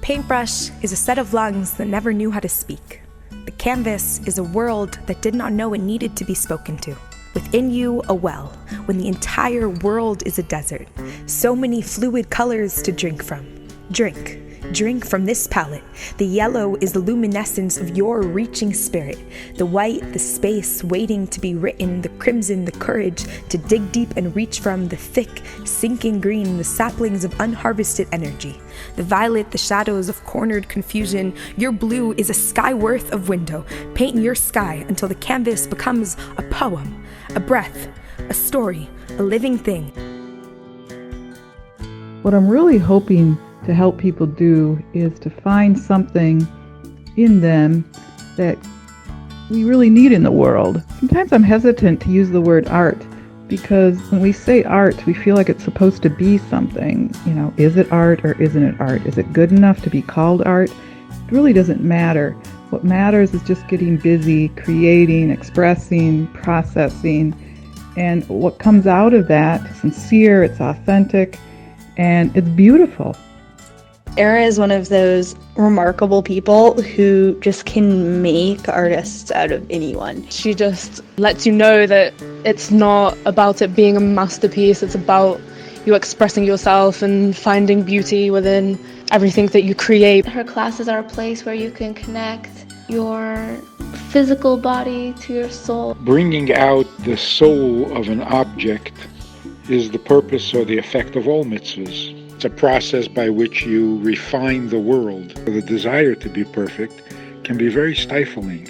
paintbrush is a set of lungs that never knew how to speak. The canvas is a world that did not know it needed to be spoken to. Within you, a well, when the entire world is a desert. So many fluid colors to drink from. Drink from this palette. The yellow is the luminescence of your reaching spirit. The white, the space waiting to be written. The crimson, the courage to dig deep and reach from. The thick, sinking green, the saplings of unharvested energy. The violet, the shadows of cornered confusion. Your blue is a sky worth of window. Paint your sky until the canvas becomes a poem, a breath, a story, a living thing. What I'm really hoping to help people do is to find something in them that we really need in the world. Sometimes I'm hesitant to use the word art because when we say art, we feel like it's supposed to be something. Is it art or isn't it art? Is it good enough to be called art? It really doesn't matter. What matters is just getting busy, creating, expressing, processing, and what comes out of that is sincere, it's authentic, and it's beautiful. Era is one of those remarkable people who just can make artists out of anyone. She just lets you know that it's not about it being a masterpiece, it's about you expressing yourself and finding beauty within everything that you create. Her classes are a place where you can connect your physical body to your soul. Bringing out the soul of an object is the purpose or the effect of all mitzvahs. It's a process by which you refine the world. The desire to be perfect can be very stifling.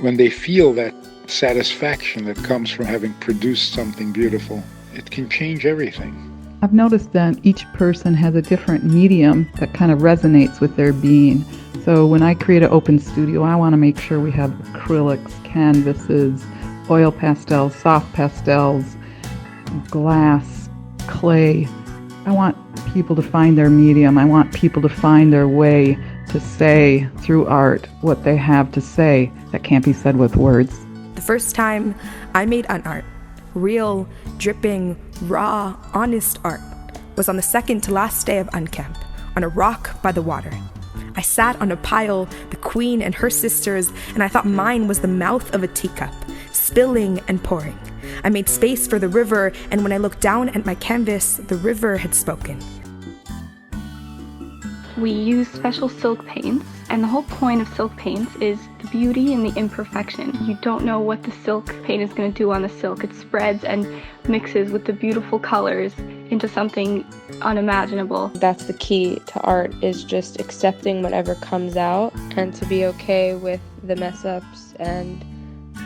When they feel that satisfaction that comes from having produced something beautiful, it can change everything. I've noticed that each person has a different medium that kind of resonates with their being. So when I create an open studio, I want to make sure we have acrylics, canvases, oil pastels, soft pastels, glass, clay. I want people to find their medium. I want people to find their way to say through art what they have to say that can't be said with words. The first time I made an art, real, dripping, raw, honest art, was on the second to last day of UnCamp, on a rock by the water. I sat on a pile, the queen and her sisters, and I thought mine was the mouth of a teacup, spilling and pouring. I made space for the river, and when I looked down at my canvas, the river had spoken. We use special silk paints, and the whole point of silk paints is the beauty and the imperfection. You don't know what the silk paint is going to do on the silk. It spreads and mixes with the beautiful colors into something unimaginable. That's the key to art, is just accepting whatever comes out and to be okay with the mess ups and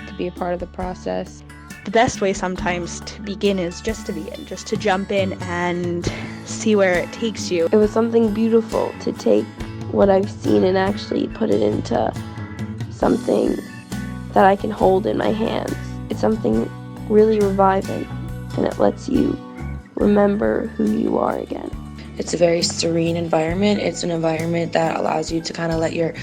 to be a part of the process. The best way sometimes to begin is just to begin, just to jump in and see where it takes you. It was something beautiful to take what I've seen and actually put it into something that I can hold in my hands. It's something really reviving, and it lets you remember who you are again. It's a very serene environment. It's an environment that allows you to kind of let your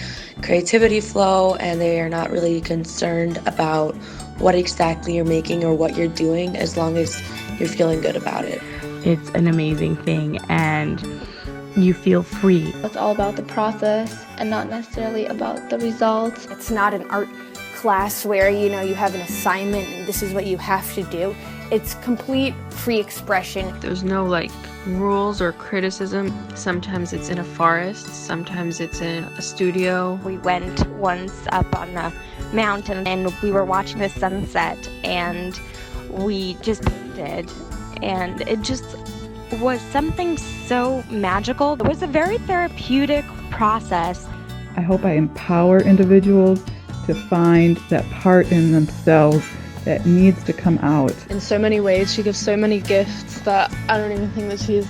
creativity flow, and they are not really concerned about what exactly you're making or what you're doing, as long as you're feeling good about it. It's an amazing thing, and you feel free. It's all about the process and not necessarily about the results. It's not an art class where you have an assignment and this is what you have to do. It's complete free expression. There's no rules or criticism. Sometimes it's in a forest, sometimes it's in a studio. We went once up on a mountain and we were watching the sunset and we just painted, and it just was something so magical. It was a very therapeutic process. I hope I empower individuals to find that part in themselves that needs to come out. In so many ways, she gives so many gifts that I don't even think that she's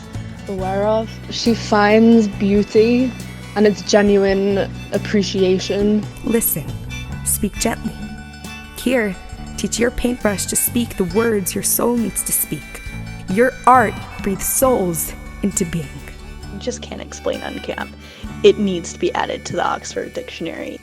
aware of. She finds beauty and it's genuine appreciation. Listen, speak gently. Here, teach your paintbrush to speak the words your soul needs to speak. Your art breathes souls into being. You just can't explain UnCamp. It needs to be added to the Oxford Dictionary.